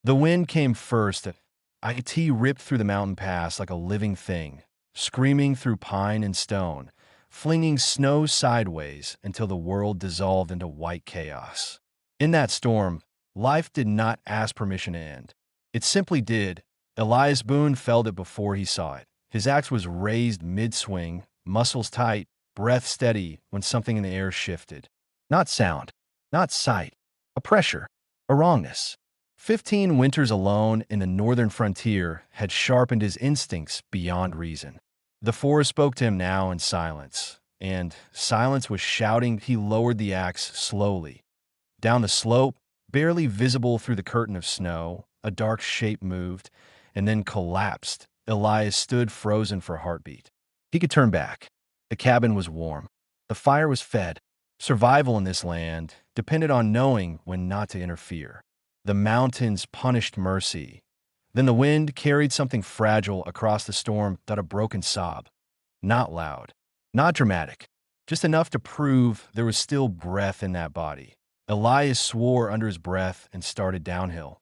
The wind came first. IT ripped through the mountain pass like a living thing, screaming through pine and stone, flinging snow sideways until the world dissolved into white chaos. In that storm, life did not ask permission to end. It simply did. Elias Boone felt it before he saw it. His axe was raised mid-swing, muscles tight, breath steady when something in the air shifted. Not sound, not sight, a pressure, a wrongness. 15 winters alone in the northern frontier had sharpened his instincts beyond reason. The forest spoke to him now in silence, and silence was shouting. He lowered the axe slowly. Down the slope, barely visible through the curtain of snow, a dark shape moved, and then collapsed. Elias stood frozen for a heartbeat. He could turn back. The cabin was warm. The fire was fed. Survival in this land depended on knowing when not to interfere. The mountains punished mercy. Then the wind carried something fragile across the storm, that a broken sob. Not loud, not dramatic, just enough to prove there was still breath in that body. Elias swore under his breath and started downhill.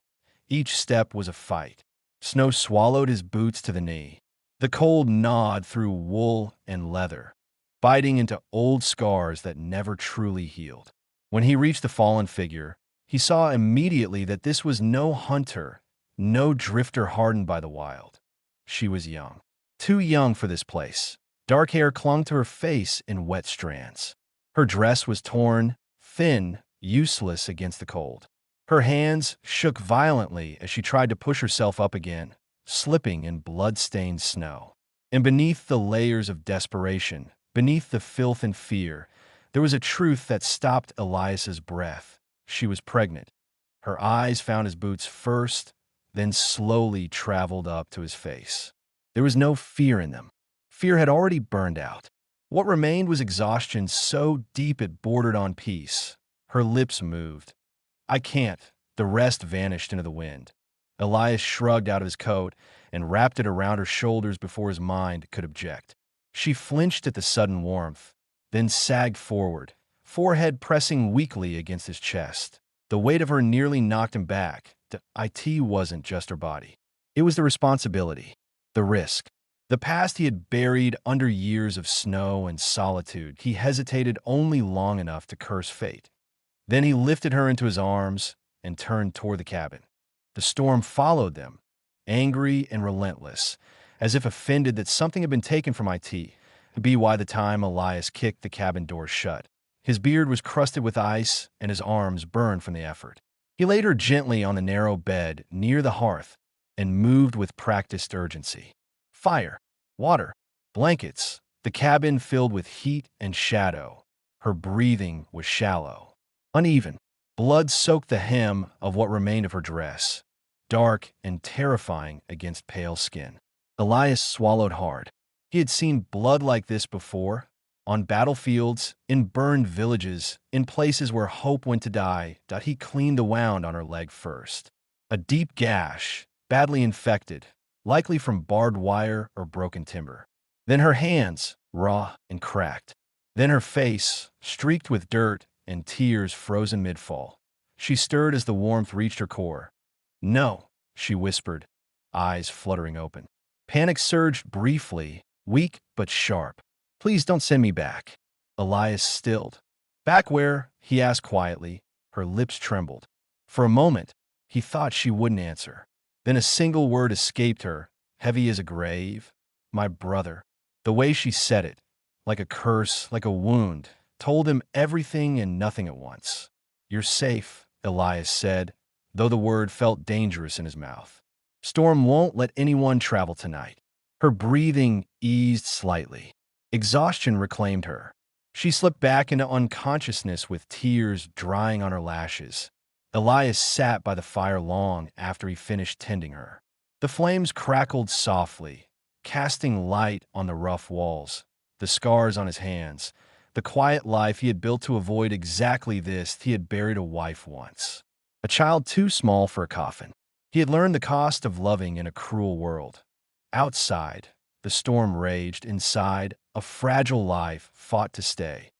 Each step was a fight. Snow swallowed his boots to the knee. The cold gnawed through wool and leather, biting into old scars that never truly healed. When he reached the fallen figure, he saw immediately that this was no hunter, no drifter hardened by the wild. She was young, too young for this place. Dark hair clung to her face in wet strands. Her dress was torn, thin, useless against the cold. Her hands shook violently as she tried to push herself up again, slipping in blood-stained snow. And beneath the layers of desperation, beneath the filth and fear, there was a truth that stopped Elias's breath. She was pregnant. Her eyes found his boots first, then slowly traveled up to his face. There was no fear in them. Fear had already burned out. What remained was exhaustion so deep it bordered on peace. Her lips moved. "I can't." The rest vanished into the wind. Elias shrugged out of his coat and wrapped it around her shoulders before his mind could object. She flinched at the sudden warmth, then sagged forward, forehead pressing weakly against his chest. The weight of her nearly knocked him back. It wasn't just her body. It was the responsibility, the risk, the past he had buried under years of snow and solitude. He hesitated only long enough to curse fate. Then he lifted her into his arms and turned toward the cabin. The storm followed them, angry and relentless, as if offended that something had been taken from IT. By the time Elias kicked the cabin door shut, his beard was crusted with ice and his arms burned from the effort. He laid her gently on the narrow bed near the hearth and moved with practiced urgency. Fire, water, blankets, the cabin filled with heat and shadow. Her breathing was shallow, uneven. Blood soaked the hem of what remained of her dress, dark and terrifying against pale skin. Elias swallowed hard. He had seen blood like this before, on battlefields, in burned villages, in places where hope went to die. He cleaned the wound on her leg first. A deep gash, badly infected, likely from barbed wire or broken timber. Then her hands, raw and cracked. Then her face, streaked with dirt and tears frozen mid-fall. She stirred as the warmth reached her core. "No," she whispered, eyes fluttering open. Panic surged briefly, weak but sharp. "Please don't send me back." Elias stilled. "Back where?" he asked quietly. Her lips trembled. For a moment, he thought she wouldn't answer. Then a single word escaped her, heavy as a grave. "My brother." The way she said it, like a curse, like a wound, told him everything and nothing at once. "You're safe," Elias said, though the word felt dangerous in his mouth. "Storm won't let anyone travel tonight." Her breathing eased slightly. Exhaustion reclaimed her. She slipped back into unconsciousness with tears drying on her lashes. Elias sat by the fire long after he finished tending her. The flames crackled softly, casting light on the rough walls, the scars on his hands, the quiet life he had built to avoid exactly this. He had buried a wife once, a child too small for a coffin. He had learned the cost of loving in a cruel world. Outside, the storm raged. Inside, a fragile life fought to stay.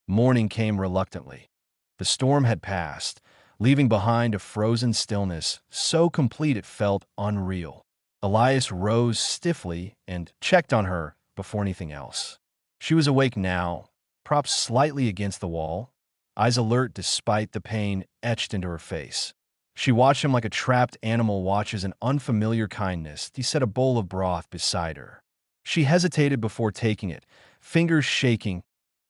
Morning came reluctantly. The storm had passed, leaving behind a frozen stillness so complete it felt unreal. Elias rose stiffly and checked on her before anything else. She was awake now, propped slightly against the wall, eyes alert despite the pain etched into her face. She watched him like a trapped animal watches an unfamiliar kindness. He set a bowl of broth beside her. She hesitated before taking it, fingers shaking.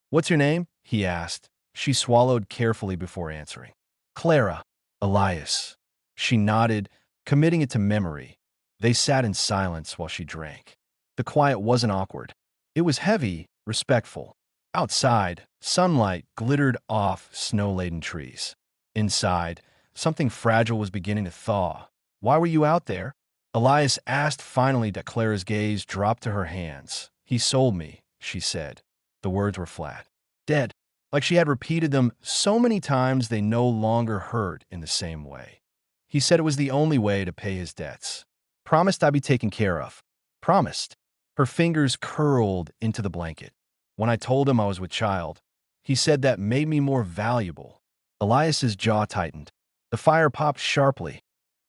"What's your name?" he asked. She swallowed carefully before answering. "Clara." "Elias." She nodded, committing it to memory. They sat in silence while she drank. The quiet wasn't awkward. It was heavy, respectful. Outside, sunlight glittered off snow-laden trees. Inside, something fragile was beginning to thaw. "Why were you out there?" Elias asked finally that Clara's gaze dropped to her hands. "He sold me," she said. The words were flat. Dead. Like she had repeated them so many times they no longer hurt in the same way. He said it was the only way to pay his debts. "Promised I'd be taken care of." "Promised." Her fingers curled into the blanket. "When I told him I was with child, he said that made me more valuable." Elias's jaw tightened. The fire popped sharply.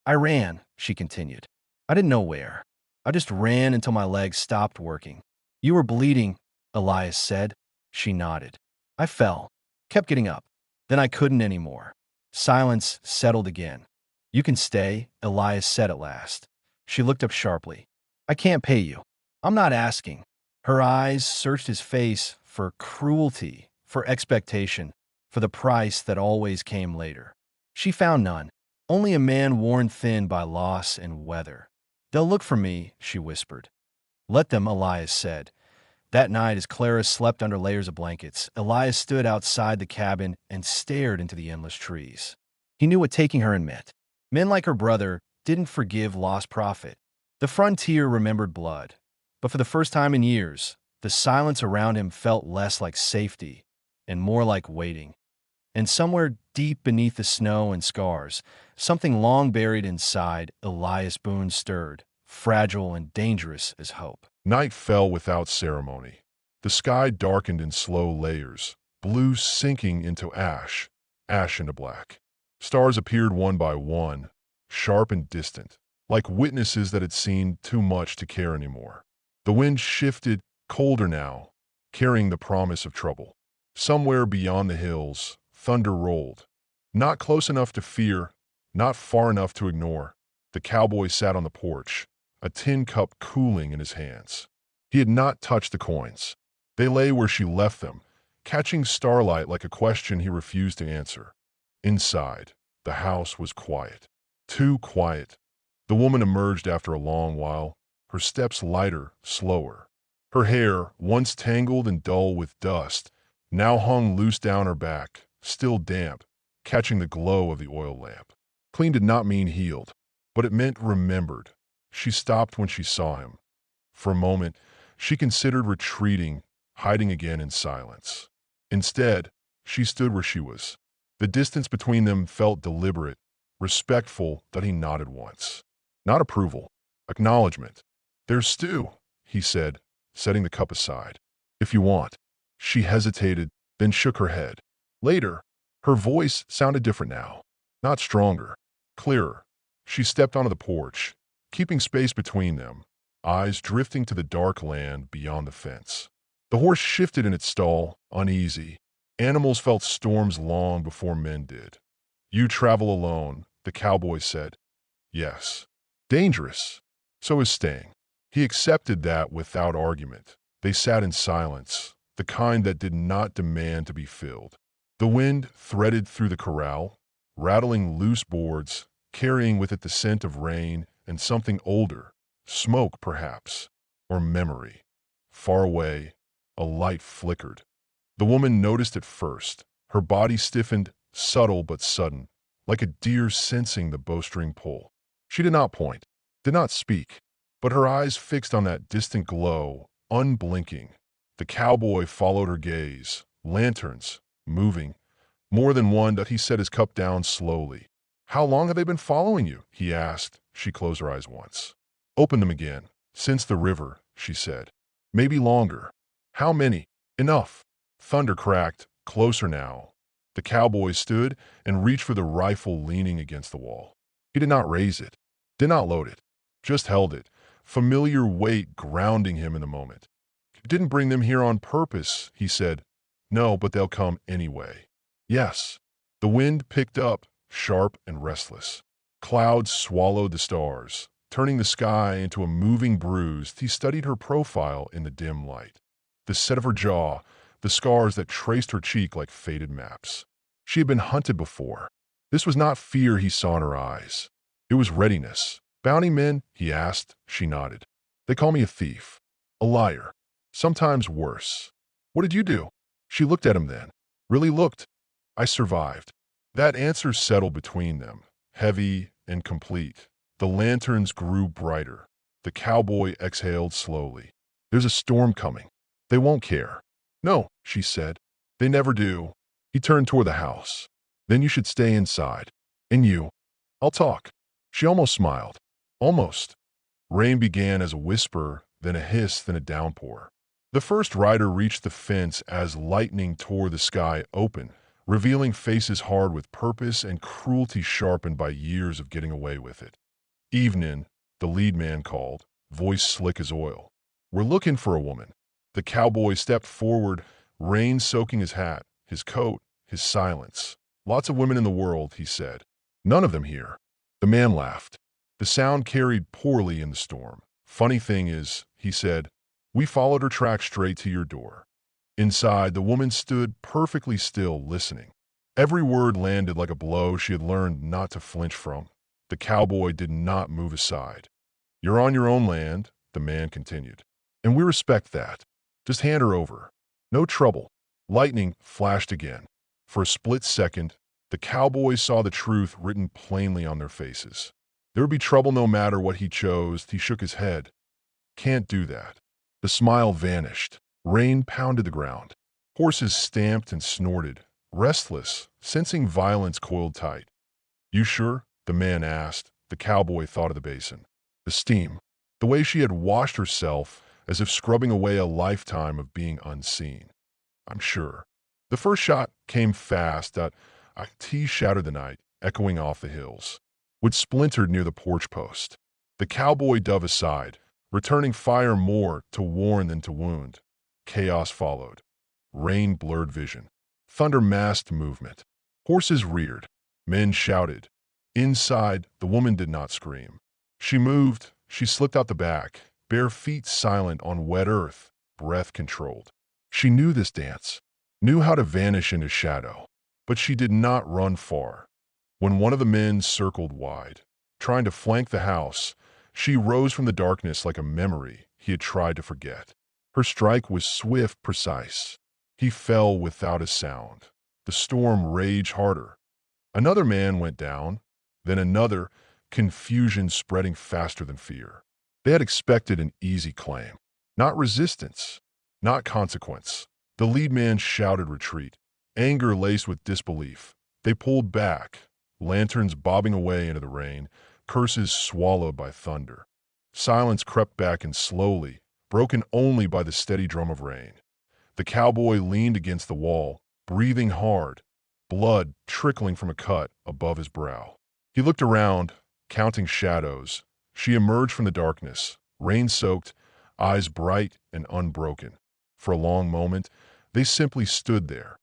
"I ran," she continued. "I didn't know where. I just ran until my legs stopped working." "You were bleeding," Elias said. She nodded. "I fell. Kept getting up. Then I couldn't anymore." Silence settled again. "You can stay," Elias said at last. She looked up sharply. "I can't pay you." "I'm not asking." Her eyes searched his face for cruelty, for expectation, for the price that always came later. She found none, only a man worn thin by loss and weather. "They'll look for me," she whispered. "Let them," Elias said. That night, as Clara slept under layers of blankets, Elias stood outside the cabin and stared into the endless trees. He knew what taking her in meant. Men like her brother didn't forgive lost profit. The frontier remembered blood. But for the first time in years, the silence around him felt less like safety and more like waiting. And somewhere deep beneath the snow and scars, something long buried inside, Elias Boone stirred, fragile and dangerous as hope. Night fell without ceremony. The sky darkened in slow layers, blue sinking into ash, ash into black. Stars appeared one by one, sharp and distant, like witnesses that had seen too much to care anymore. The wind shifted, colder now, carrying the promise of trouble. Somewhere beyond the hills, thunder rolled. Not close enough to fear, not far enough to ignore. The cowboy sat on the porch, a tin cup cooling in his hands. He had not touched the coins. They lay where she left them, catching starlight like a question he refused to answer. Inside, the house was quiet. Too quiet. The woman emerged after a long while, her steps lighter, slower. Her hair, once tangled and dull with dust, now hung loose down her back, still damp, catching the glow of the oil lamp. Clean did not mean healed, but it meant remembered. She stopped when she saw him. For a moment, she considered retreating, hiding again in silence. Instead, she stood where she was. The distance between them felt deliberate, respectful that he nodded once. Not approval, acknowledgement. "There's stew," he said, setting the cup aside. "If you want." She hesitated, then shook her head. Later, her voice sounded different now. Not stronger, clearer. She stepped onto the porch, keeping space between them, eyes drifting to the dark land beyond the fence. The horse shifted in its stall, uneasy. Animals felt storms long before men did. "You travel alone," the cowboy said. "Yes." "Dangerous." "So is staying." He accepted that without argument. They sat in silence, the kind that did not demand to be filled. The wind threaded through the corral, rattling loose boards, carrying with it the scent of rain and something older, smoke perhaps, or memory. Far away, a light flickered. The woman noticed it first. Her body stiffened, subtle but sudden, like a deer sensing the bowstring pull. She did not point, did not speak, but her eyes fixed on that distant glow, unblinking. The cowboy followed her gaze, lanterns, moving. More than one that he set his cup down slowly. "How long have they been following you?" he asked. She closed her eyes once. "Open them again. Since the river," she said. "Maybe longer." "How many?" "Enough." Thunder cracked, closer now. The cowboy stood and reached for the rifle leaning against the wall. He did not raise it, did not load it, just held it, familiar weight grounding him in the moment. Didn't bring them here on purpose, he said. No, but they'll come anyway. Yes. The wind picked up, sharp and restless. Clouds swallowed the stars, turning the sky into a moving bruise. He studied her profile in the dim light. The set of her jaw, the scars that traced her cheek like faded maps. She had been hunted before. This was not fear he saw in her eyes. It was readiness. Bounty men? He asked. She nodded. They call me a thief. A liar. Sometimes worse. What did you do? She looked at him then. Really looked. I survived. That answer settled between them, heavy and complete. The lanterns grew brighter. The cowboy exhaled slowly. There's a storm coming. They won't care. No, she said. They never do. He turned toward the house. Then you should stay inside. And you. I'll talk. She almost smiled. Almost. Rain began as a whisper, then a hiss, then a downpour. The first rider reached the fence as lightning tore the sky open, revealing faces hard with purpose and cruelty sharpened by years of getting away with it. Evening, the lead man called, voice slick as oil. We're looking for a woman. The cowboy stepped forward, rain soaking his hat, his coat, his silence. Lots of women in the world, he said. None of them here. The man laughed. The sound carried poorly in the storm. Funny thing is, he said, we followed her track straight to your door. Inside, the woman stood perfectly still, listening. Every word landed like a blow she had learned not to flinch from. The cowboy did not move aside. You're on your own land, the man continued. And we respect that. Just hand her over. No trouble. Lightning flashed again. For a split second, the cowboys saw the truth written plainly on their faces. There would be trouble no matter what he chose. He shook his head. Can't do that. The smile vanished. Rain pounded the ground. Horses stamped and snorted. Restless, sensing violence coiled tight. You sure? The man asked. The cowboy thought of the basin. The steam. The way she had washed herself as if scrubbing away a lifetime of being unseen. I'm sure. The first shot came fast. A tea shattered the night, echoing off the hills. Wood splintered near the porch post. The cowboy dove aside, returning fire more to warn than to wound. Chaos followed. Rain blurred vision. Thunder masked movement. Horses reared. Men shouted. Inside, the woman did not scream. She moved. She slipped out the back, bare feet silent on wet earth, breath controlled. She knew this dance, knew how to vanish into shadow. But she did not run far. When one of the men circled wide, trying to flank the house, she rose from the darkness like a memory he had tried to forget. Her strike was swift, precise. He fell without a sound. The storm raged harder. Another man went down, then another, confusion spreading faster than fear. They had expected an easy claim, not resistance, not consequence. The lead man shouted retreat, anger laced with disbelief. They pulled back, lanterns bobbing away into the rain, curses swallowed by thunder. Silence crept back in slowly, broken only by the steady drum of rain. The cowboy leaned against the wall, breathing hard, blood trickling from a cut above his brow. He looked around, counting shadows. She emerged from the darkness, rain-soaked, eyes bright and unbroken. For a long moment, they simply stood there.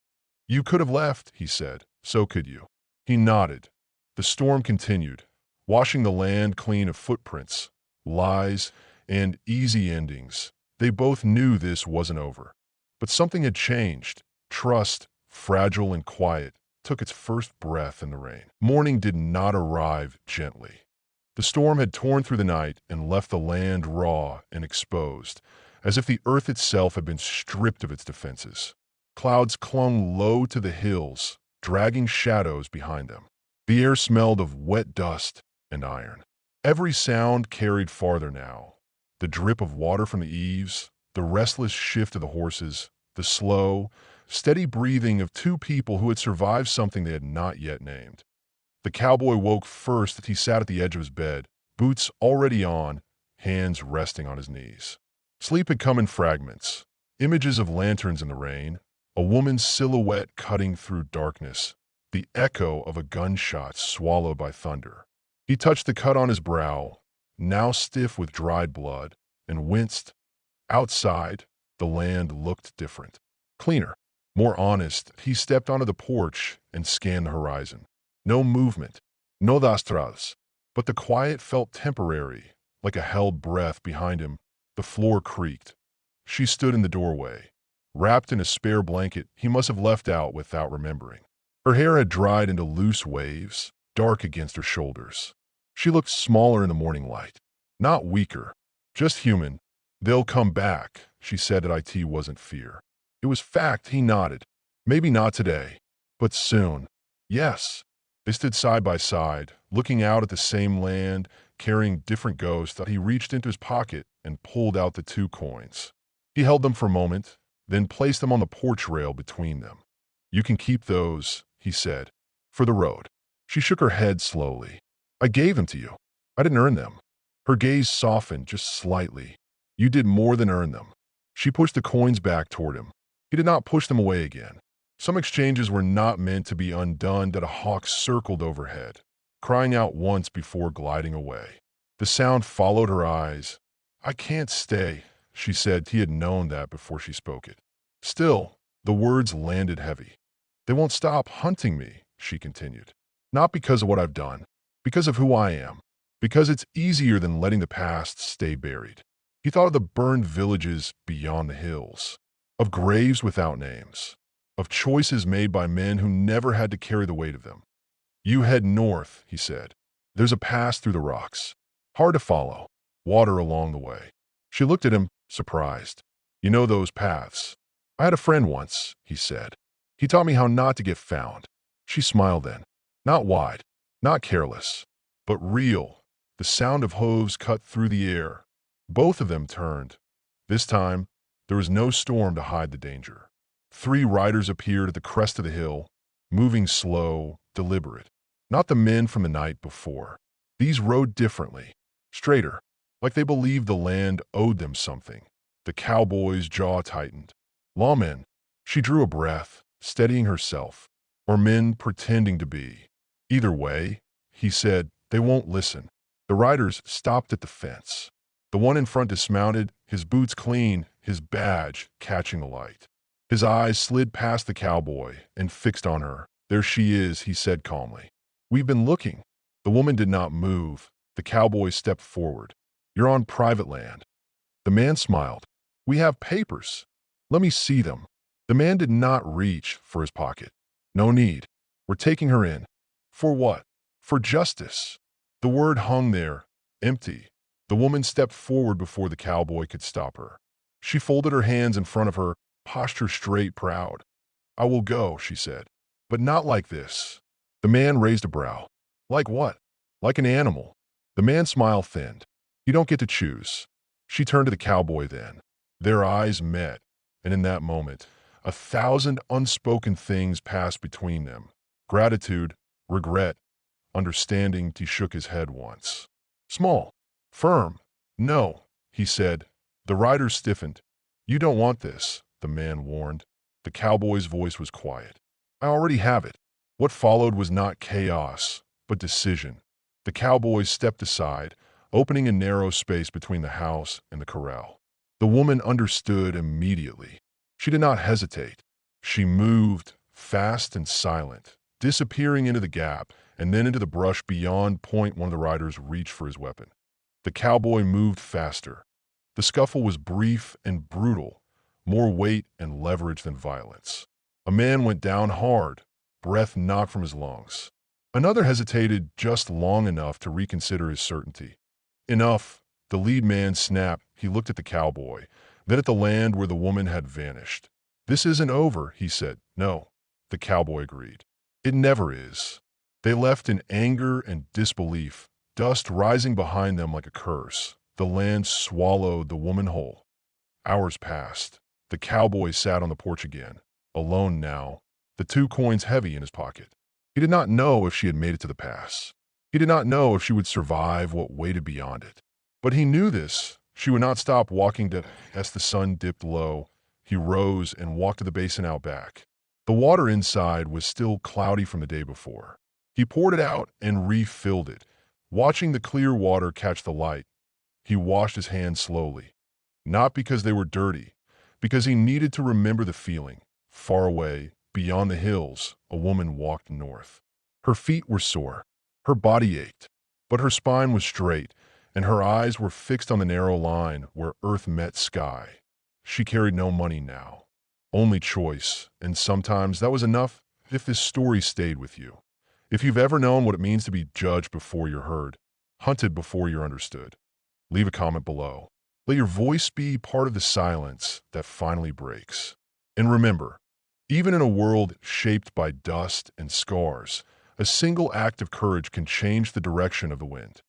You could have left, he said. So could you. He nodded. The storm continued, washing the land clean of footprints, lies, and easy endings. They both knew this wasn't over. But something had changed. Trust, fragile and quiet, took its first breath in the rain. Morning did not arrive gently. The storm had torn through the night and left the land raw and exposed, as if the earth itself had been stripped of its defenses. Clouds clung low to the hills, dragging shadows behind them. The air smelled of wet dust and iron. Every sound carried farther now. The drip of water from the eaves, the restless shift of the horses, the slow, steady breathing of two people who had survived something they had not yet named. The cowboy woke first as he sat at the edge of his bed, boots already on, hands resting on his knees. Sleep had come in fragments, images of lanterns in the rain, A woman's silhouette cutting through darkness, the echo of a gunshot swallowed by thunder. He touched the cut on his brow, now stiff with dried blood, and winced. Outside, the land looked different. Cleaner, more honest. He stepped onto the porch and scanned the horizon. No movement, no dastras, but the quiet felt temporary, like a held breath behind him. The floor creaked. She stood in the doorway, wrapped in a spare blanket he must have left out without remembering. Her hair had dried into loose waves, dark against her shoulders. She looked smaller in the morning light. Not weaker, just human. "They'll come back," she said. At it wasn't fear. It was fact. He nodded. "Maybe not today, but soon." Yes. They stood side by side, looking out at the same land, carrying different ghosts. He reached into his pocket and pulled out the 2 coins. He held them for a moment, then placed them on the porch rail between them. "You can keep those," he said, "for the road." She shook her head slowly. "I gave them to you. I didn't earn them." Her gaze softened just slightly. "You did more than earn them." She pushed the coins back toward him. He did not push them away again. Some exchanges were not meant to be undone. That a hawk circled overhead, crying out once before gliding away. The sound followed her eyes. "I can't stay," she said. He had known that before she spoke it. Still, the words landed heavy. "They won't stop hunting me," she continued. "Not because of what I've done, because of who I am. Because it's easier than letting the past stay buried." He thought of the burned villages beyond the hills, of graves without names, of choices made by men who never had to carry the weight of them. "You head north," he said. "There's a pass through the rocks. Hard to follow. Water along the way." She looked at him, surprised. "You know those paths?" "I had a friend once," he said. "He taught me how not to get found." She smiled then. Not wide, not careless, but real. The sound of hooves cut through the air. Both of them turned. This time, there was no storm to hide the danger. 3 riders appeared at the crest of the hill, moving slow, deliberate. Not the men from the night before. These rode differently, straighter, like they believed the land owed them something. The cowboy's jaw tightened. Lawmen. She drew a breath, steadying herself. Or men pretending to be. Either way, he said, they won't listen. The riders stopped at the fence. The one in front dismounted, his boots clean, his badge catching the light. His eyes slid past the cowboy and fixed on her. "There she is," he said calmly. "We've been looking." The woman did not move. The cowboy stepped forward. "You're on private land." The man smiled. "We have papers." "Let me see them." The man did not reach for his pocket. "No need. We're taking her in." "For what?" "For justice." The word hung there, empty. The woman stepped forward before the cowboy could stop her. She folded her hands in front of her, posture straight, proud. "I will go," she said. "But not like this." The man raised a brow. "Like what?" "Like an animal." The man's smile thinned. "You don't get to choose." She turned to the cowboy then. Their eyes met, and in that moment, 1,000 unspoken things passed between them. Gratitude, regret, understanding. He shook his head once. "Small. Firm." "No," he said. The rider stiffened. "You don't want this," the man warned. The cowboy's voice was quiet. "I already have it." What followed was not chaos, but decision. The cowboy stepped aside, opening a narrow space between the house and the corral. The woman understood immediately. She did not hesitate. She moved, fast and silent, disappearing into the gap and then into the brush beyond. Point one of the riders reached for his weapon. The cowboy moved faster. The scuffle was brief and brutal, more weight and leverage than violence. A man went down hard, breath knocked from his lungs. Another hesitated just long enough to reconsider his certainty. Enough. The lead man snapped. He looked at the cowboy, then at the land where the woman had vanished. "This isn't over," he said. "No," the cowboy agreed. "It never is." They left in anger and disbelief, dust rising behind them like a curse. The land swallowed the woman whole. Hours passed. The cowboy sat on the porch again, alone now, the 2 coins heavy in his pocket. He did not know if she had made it to the pass. He did not know if she would survive what waited beyond it. But he knew this. She would not stop walking as the sun dipped low. He rose and walked to the basin out back. The water inside was still cloudy from the day before. He poured it out and refilled it, watching the clear water catch the light. He washed his hands slowly, not because they were dirty, because he needed to remember the feeling. Far away, beyond the hills, a woman walked north. Her feet were sore, her body ached, but her spine was straight, and her eyes were fixed on the narrow line where earth met sky. She carried no money now, only choice, and sometimes that was enough if this story stayed with you. If you've ever known what it means to be judged before you're heard, hunted before you're understood, leave a comment below. Let your voice be part of the silence that finally breaks. And remember, even in a world shaped by dust and scars, a single act of courage can change the direction of the wind.